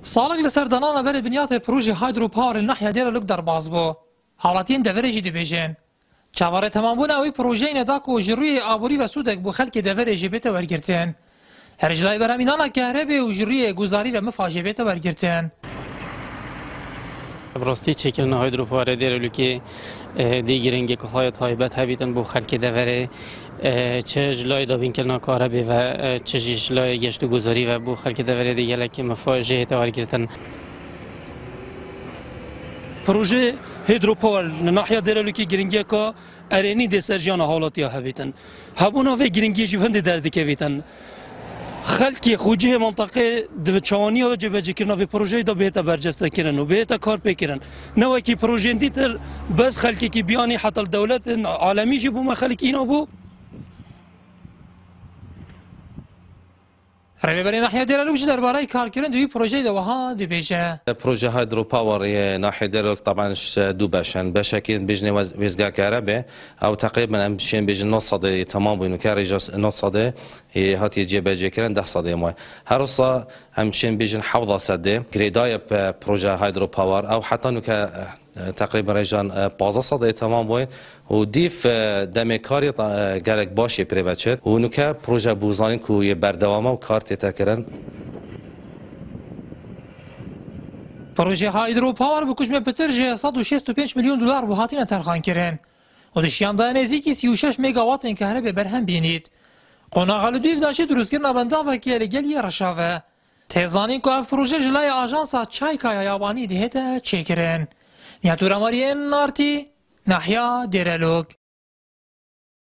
سالک لسردانان بر بنیات پروژه هایدروپاور ناحیه دیرلوک درباز بو. حالاتین دوره جدی بیجن. چواره تمام بونه اوی پروژه نداکو جروی آبوری و سودک بو خلک دوره جبهت ورگرتن. هرجلای برامینانا کهربی و جروی گزاری و مفاجبهت ورگرتن. براستی چکل هایدروپاور دیرلوکی دیگرینگی که خواهد هایبت هبیتن بو خلک دوره چه جلای دابین کلنا کهربی و چه جلای گشت گزاری و بو خلک دوره دیگه لکی مفاجبهت ورگرتن. پروژه هیدروپاور ناحیه دیرلوکی گرینگی که ارینی دسرجان حالاتی هبیتن. هبونا و گرینگی جوهند درد کویتن. خلکی خوجه منطقه دوچانی و جبهه کردن و پروژه دا بهت برجسته کردن و بهت کار پیکردن. نه کی پروژه دیتر بس خلکی کی بیانی حتی دولت عالمی جبو ما خلکی اینا بو. رهبری ناحیه دیرلوک درباره کارکردن دوی پروژه دوها دبیجه. پروژه هایدروپاور ناحیه دیرلوک طبعا دو باشن بشکل بیشتر وزگار کهرباء او تقریبا امشین بیشتر 900 تمام بینو که رجاس 900 هاتی جبهه کردن 10 ماه هر روزا امشین بیشتر 700 گریدای پروژه هایدروپاور او حتی نو که تقریبا رجان 1500 تمام بوین و دیف دمکاری گرگ باشه پریوچت و نوکه پروژه بوزانی که بردوامه و کار تکرن. پروژه هایدروپاور بکشم پتر 165 میلیون دلار بو هاتین ترخان کردن و دشیان نزدیکی 36 مگاوات کهرباء برهم بینید. قناغل دوی داشته درست کردن بنده و که لگلی رشاوه. تزانی که اف پروژه جلای آژانس چایکای یابانی دهته چکرن. نیاتورا مارین نارتی ناحیه دیرلوک